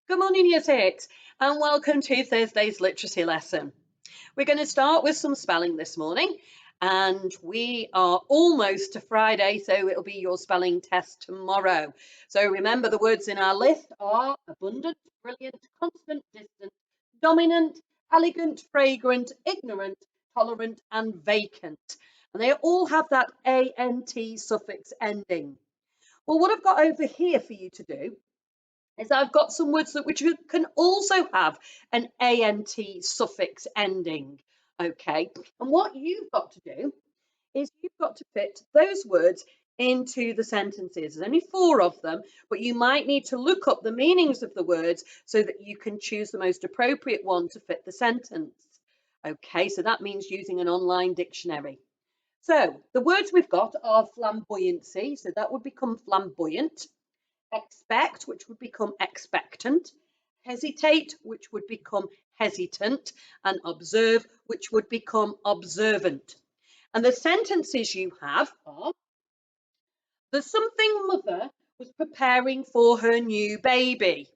Good morning, Year 6, and welcome to Thursday's literacy lesson. We're going to start with some spelling this morning, and we are almost to Friday, so it'll be your spelling test tomorrow. So remember, the words in our list are abundant, brilliant, constant, distant, dominant, elegant, fragrant, ignorant, tolerant, and vacant. And they all have that ANT suffix ending. Well, what I've got over here for you to do is I've got some words which can also have an ANT suffix ending, okay? And what you've got to do is you've got to fit those words into the sentences. There's only 4 of them, but you might need to look up the meanings of the words so that you can choose the most appropriate one to fit the sentence. Okay, so that means using an online dictionary. So the words we've got are flamboyancy, so that would become flamboyant. Expect, which would become expectant, hesitate, which would become hesitant, and observe, which would become observant. And the sentences you have are: the something mother was preparing for her new baby.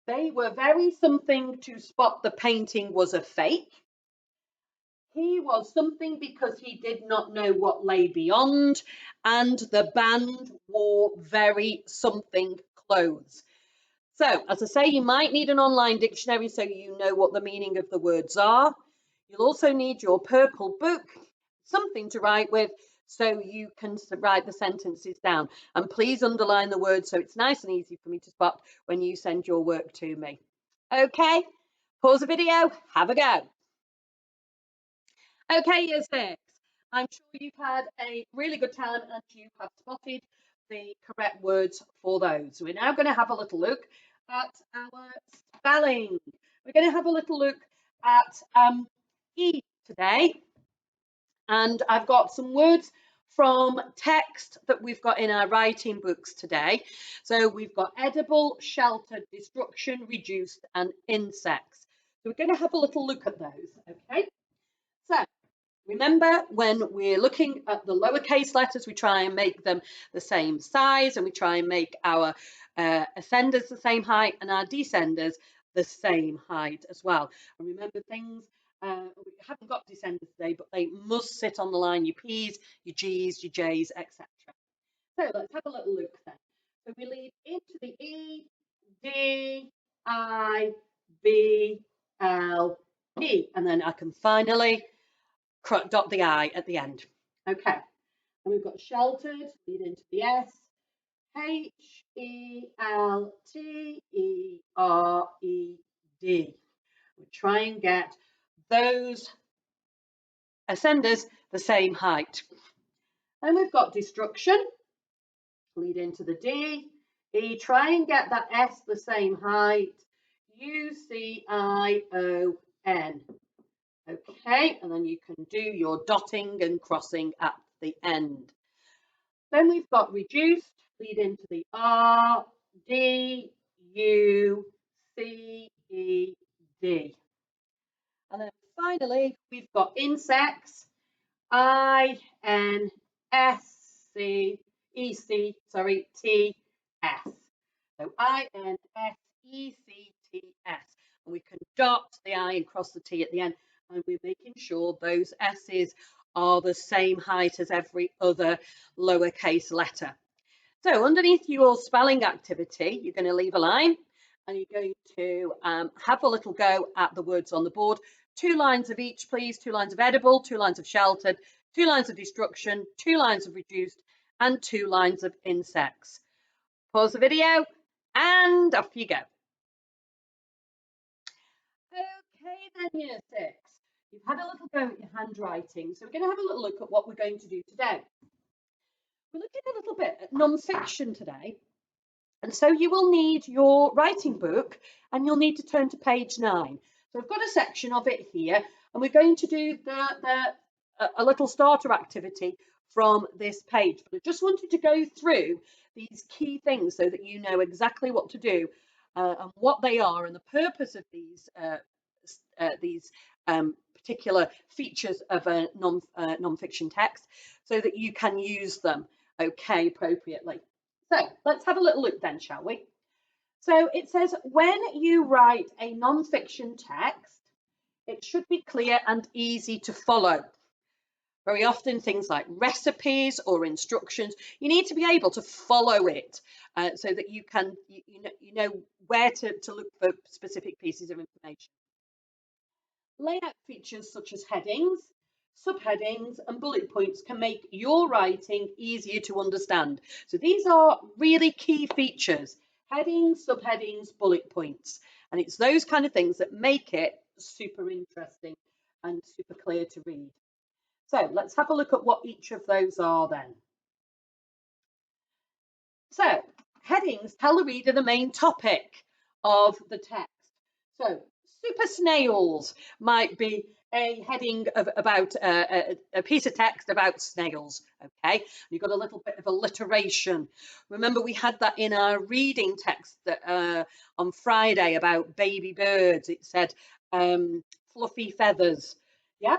They were very something to spot the painting was a fake. He was something because he did not know what lay beyond, and the band wore very something clothes. So, as I say, you might need an online dictionary so you know what the meaning of the words are. You'll also need your purple book, something to write with, so you can write the sentences down. And please underline the words so it's nice and easy for me to spot when you send your work to me. Okay, pause the video, have a go. Okay, Year 6, I'm sure you've had a really good time and you have spotted the correct words for those. We're now going to have a little look at our spelling. We're going to have a little look at E today. And I've got some words from text that we've got in our writing books today. So we've got edible, sheltered, destruction, reduced, and insects. So we're going to have a little look at those, okay? So remember, when we're looking at the lowercase letters, we try and make them the same size, and we try and make our ascenders the same height and our descenders the same height as well. And remember, things, we haven't got descenders today, but they must sit on the line, your P's, your G's, your J's, etc. So let's have a little look then. So we lead into the E, D, I, B, L, E, and then I can finally dot the I at the end. Okay, and we've got sheltered, lead into the S, H-E-L-T-E-R-E-D. We try and get those ascenders the same height. Then we've got destruction, lead into the D, E, try and get that S the same height, U-C-I-O-N. Okay, and then you can do your dotting and crossing at the end. Then we've got reduced, lead into the R, D, U, C, E, D. And then finally, we've got insects, I, N, S, C, E, C, sorry, T, S. So I, N, S, E, C, T, S. And we can dot the I and cross the T at the end. And we're making sure those S's are the same height as every other lowercase letter. So underneath your spelling activity, you're going to leave a line and you're going to have a little go at the words on the board. 2 lines of each, please. 2 lines of edible, 2 lines of sheltered, 2 lines of destruction, 2 lines of reduced, and 2 lines of insects. Pause the video and off you go. Okay then, Year 6. You've had a little go at your handwriting, so we're going to have a little look at what we're going to do today. We're looking a little bit at non-fiction today, and so you will need your writing book and you'll need to turn to page 9. So I've got a section of it here, and we're going to do a little starter activity from this page. But I just wanted to go through these key things so that you know exactly what to do and what they are and the purpose of these particular features of a non-fiction text, so that you can use them appropriately. So let's have a little look then, shall we? So it says, when you write a non-fiction text, it should be clear and easy to follow. Very often things like recipes or instructions, you need to be able to follow it so that you can you know where to look for specific pieces of information. Layout features such as headings, subheadings, and bullet points can make your writing easier to understand. So these are really key features: headings, subheadings, bullet points. And it's those kind of things that make it super interesting and super clear to read. So let's have a look at what each of those are then. So headings tell the reader the main topic of the text. So super snails might be a heading about a piece of text about snails. Okay, you've got a little bit of alliteration. Remember, we had that in our reading text that, on Friday about baby birds. It said fluffy feathers. Yeah.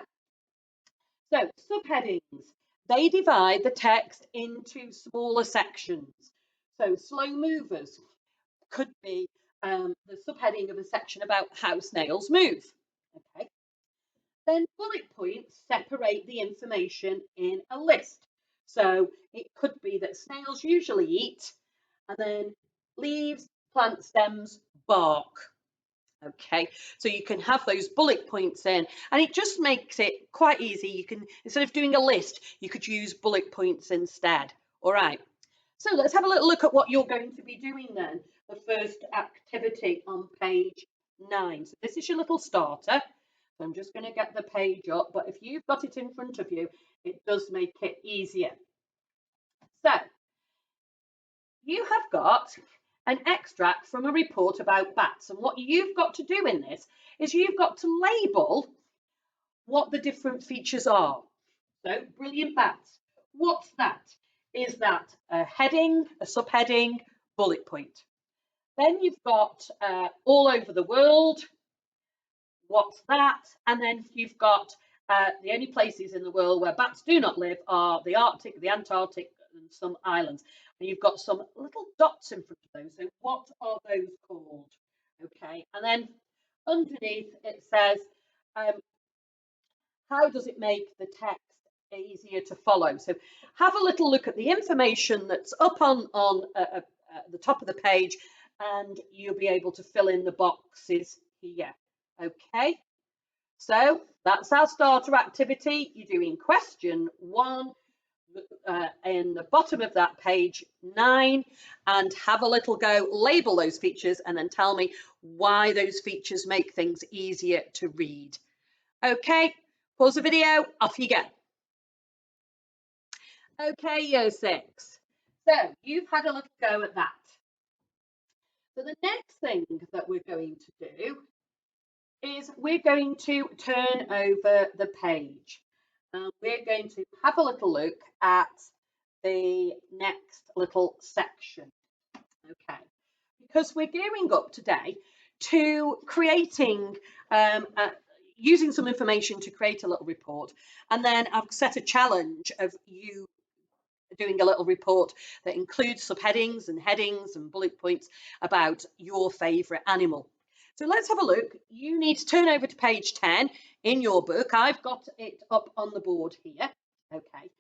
So subheadings, they divide the text into smaller sections. So slow movers could be the subheading of a section about how snails move. Okay. Then bullet points separate the information in a list. So it could be that snails usually eat, and then leaves, plant stems, bark. Okay, so you can have those bullet points in, and it just makes it quite easy. You can, instead of doing a list, you could use bullet points instead. All right, so let's have a little look at what you're going to be doing then. The first activity on page 9. So this is your little starter. So I'm just going to get the page up, but if you've got it in front of you, it does make it easier. So you have got an extract from a report about bats, and what you've got to do in this is you've got to label what the different features are. So, brilliant bats. What's that? Is that a heading, a subheading, bullet point? Then you've got all over the world. What's that? And then you've got the only places in the world where bats do not live are the Arctic, the Antarctic, and some islands. And you've got some little dots in front of those. So what are those called? Okay. And then underneath it says, how does it make the text easier to follow? So have a little look at the information that's up on the top of the page, and you'll be able to fill in the boxes here. Okay, so that's our starter activity. You're doing question 1 in the bottom of that page 9, and have a little go, label those features, and then tell me why those features make things easier to read. Okay, pause the video, off you go. Okay, year 6. So you've had a little go at that. So the next thing that we're going to do is we're going to turn over the page. We're going to have a little look at the next little section. Okay, because we're gearing up today to creating using some information to create a little report, and then I've set a challenge of you doing a little report that includes subheadings and headings and bullet points about your favourite animal. So let's have a look. You need to turn over to page 10 in your book. I've got it up on the board here. Okay.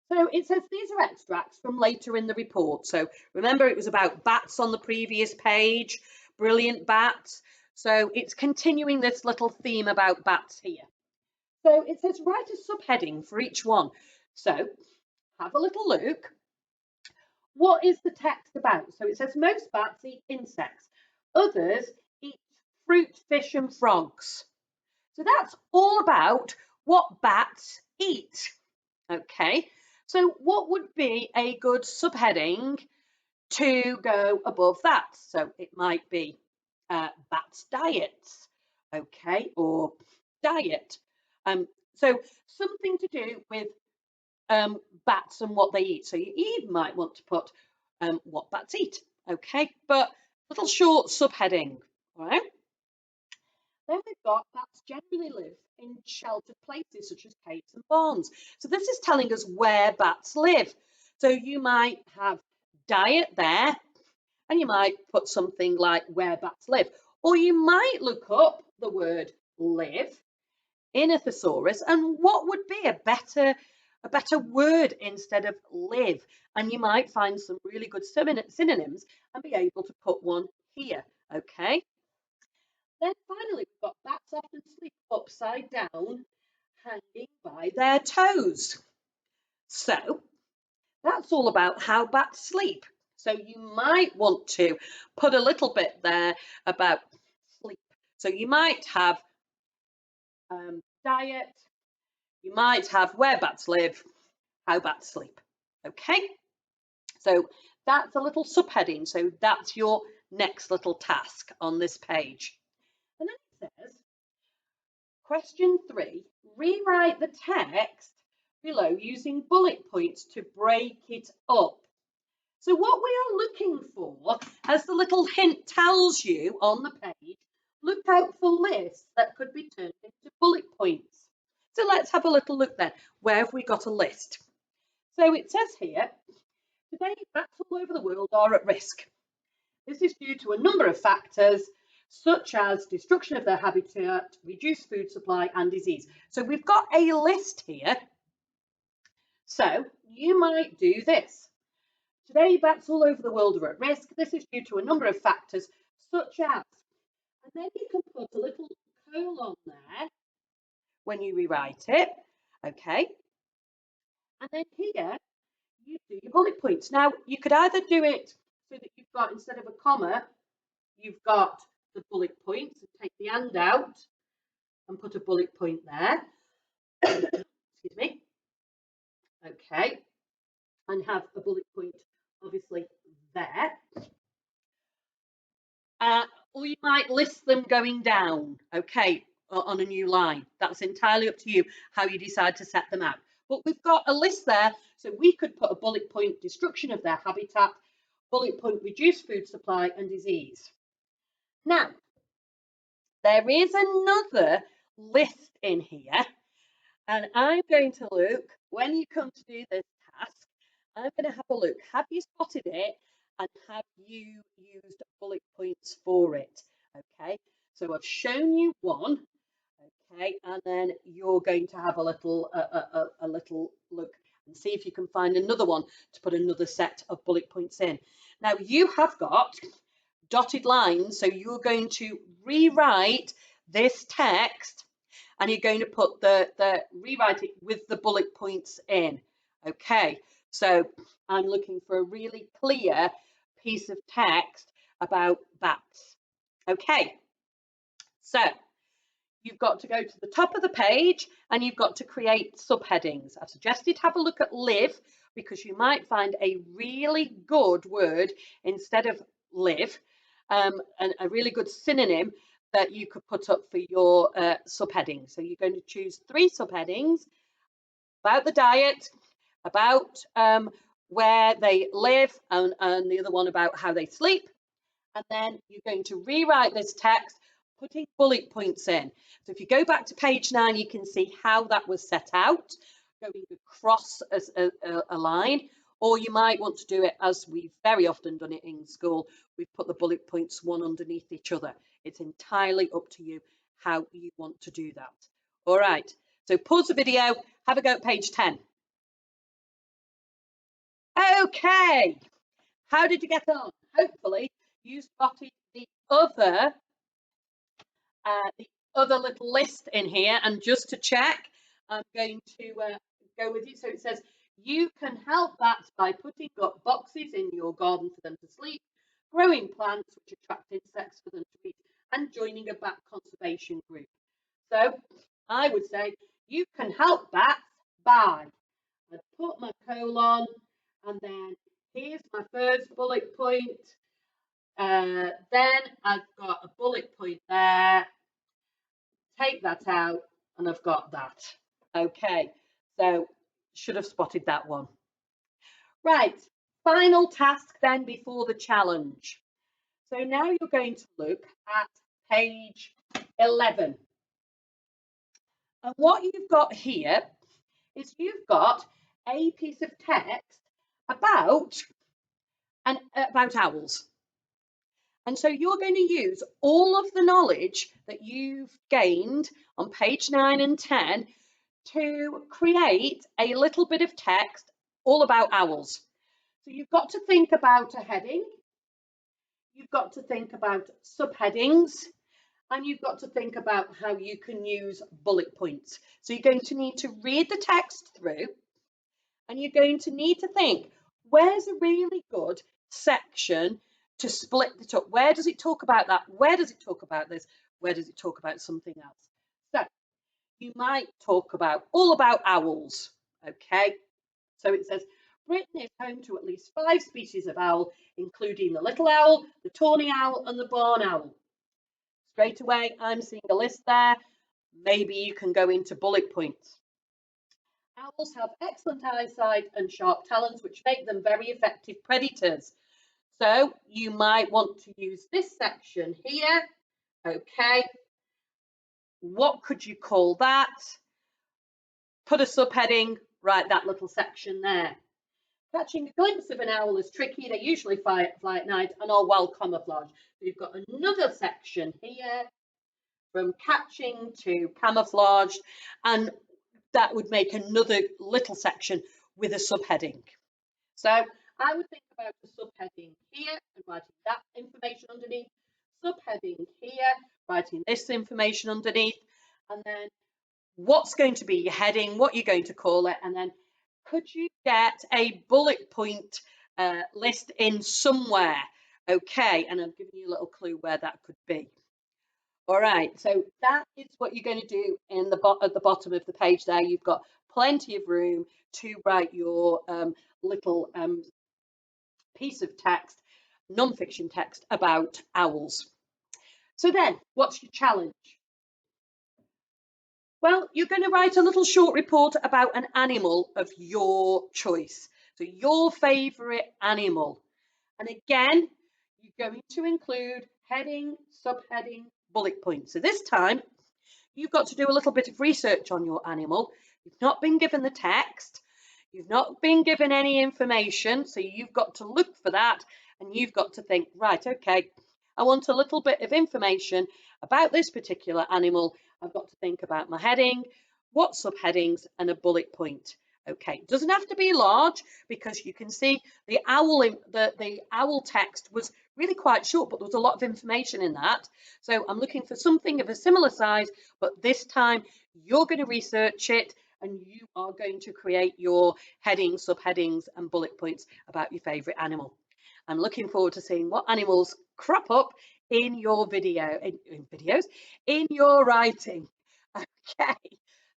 So it says these are extracts from later in the report. So remember, it was about bats on the previous page, brilliant bats. So it's continuing this little theme about bats here. So it says write a subheading for each one. So have a little look. What is the text about? So it says most bats eat insects. Others eat fruit, fish, and frogs. So that's all about what bats eat. Okay, so what would be a good subheading to go above that? So it might be bats' diets, okay, or diet. So something to do with bats and what they eat. So you even might want to put what bats eat, okay, but little short subheading, all right? Then we've got bats generally live in sheltered places such as caves and barns. So this is telling us where bats live. So you might have diet there, and you might put something like where bats live. Or you might look up the word live in a thesaurus and what would be a better word instead of live. And you might find some really good synonyms and be able to put one here. Okay. Then finally, we've got bats often sleep upside down, hanging by their toes. So that's all about how bats sleep. So you might want to put a little bit there about sleep. So you might have diet, you might have where bats live, how bats sleep. Okay, so that's a little subheading. So that's your next little task on this page. And then it says, question 3, rewrite the text below using bullet points to break it up. So what we are looking for, as the little hint tells you on the page, look out for lists that could be turned into bullet points. So let's have a little look then. Where have we got a list? So it says here, today bats all over the world are at risk. This is due to a number of factors, such as destruction of their habitat, reduced food supply and disease. So we've got a list here. So you might do this. Today, bats all over the world are at risk. This is due to a number of factors, such as, and then you can put a little colon there when you rewrite it, okay? And then here, you do your bullet points. Now, you could either do it so that you've got, instead of a comma, you've got the bullet points, and take the and out and put a bullet point there. Excuse me. Okay. And have a bullet point, obviously, there. Or you might list them going down, okay, on a new line. That's entirely up to you how you decide to set them out. But we've got a list there, so we could put a bullet point, destruction of their habitat, bullet point, reduced food supply and disease. Now, there is another list in here, and I'm going to look, when you come to do this task, I'm going to have a look. Have you spotted it? And have you used bullet points for it? Okay, so I've shown you one, okay, and then you're going to have a little look and see if you can find another one to put another set of bullet points in. Now you have got dotted lines, so you're going to rewrite this text and you're going to put rewrite it with the bullet points in. Okay, so I'm looking for a really clear piece of text about bats. Okay, so you've got to go to the top of the page and you've got to create subheadings. I suggested have a look at live because you might find a really good word instead of live, and a really good synonym that you could put up for your subheading. So you're going to choose 3 subheadings about the diet, about where they live, and the other one about how they sleep. And then you're going to rewrite this text, putting bullet points in. So if you go back to page 9, you can see how that was set out, going across a line, or you might want to do it as we've very often done it in school. We've put the bullet points one underneath each other. It's entirely up to you how you want to do that. All right, so pause the video, have a go at page 10. Okay, how did you get on? Hopefully you spotted the other little list in here, and just to check, I'm going to go with you. So it says you can help bats by putting up boxes in your garden for them to sleep, growing plants which attract insects for them to eat, and joining a bat conservation group. So I would say you can help bats by, I'd put my colon, and then here's my first bullet point. Then I've got a bullet point there. Take that out, and I've got that. Okay, so should have spotted that one. Right, final task then before the challenge. So now you're going to look at page 11. And what you've got here is you've got a piece of text about owls. And so you're going to use all of the knowledge that you've gained on page 9 and 10 to create a little bit of text all about owls. So you've got to think about a heading, you've got to think about subheadings, and you've got to think about how you can use bullet points. So you're going to need to read the text through, and you're going to need to think, where's a really good section to split it up? Where does it talk about that? Where does it talk about this? Where does it talk about something else? So you might talk about all about owls, okay? So it says, Britain is home to at least 5 species of owl, including the little owl, the tawny owl, and the barn owl. Straight away, I'm seeing a list there. Maybe you can go into bullet points. Owls have excellent eyesight and sharp talons, which make them very effective predators. So you might want to use this section here. Okay. What could you call that? Put a subheading, write that little section there. Catching a glimpse of an owl is tricky. They usually fly at night and are well camouflaged. You've got another section here from catching to camouflaged, and that would make another little section with a subheading. So I would think about the subheading here and writing that information underneath, subheading here, writing this information underneath, and then what's going to be your heading, what you're going to call it, and then could you get a bullet point list in somewhere? Okay, and I'm giving you a little clue where that could be. All right, so that is what you're going to do in at the bottom of the page there. You've got plenty of room to write your little piece of text, non-fiction text about owls. So then, what's your challenge? Well, you're going to write a little short report about an animal of your choice. So your favourite animal. And again, you're going to include heading, subheading, bullet points. So this time, you've got to do a little bit of research on your animal. You've not been given the text. You've not been given any information. So you've got to look for that and you've got to think, right, okay, I want a little bit of information about this particular animal. I've got to think about my heading, what subheadings, and a bullet point. Okay, it doesn't have to be large because you can see the owl text was really quite short, but there was a lot of information in that. So I'm looking for something of a similar size, but this time you're going to research it and you are going to create your headings, subheadings, and bullet points about your favourite animal. I'm looking forward to seeing what animals crop up in your videos, in your writing. Okay.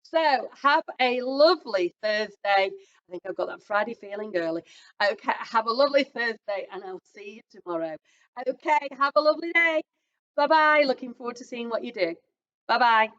So have a lovely Thursday. I think I've got that Friday feeling early. Okay, have a lovely Thursday and I'll see you tomorrow. Okay, have a lovely day. Bye-bye. Looking forward to seeing what you do. Bye-bye.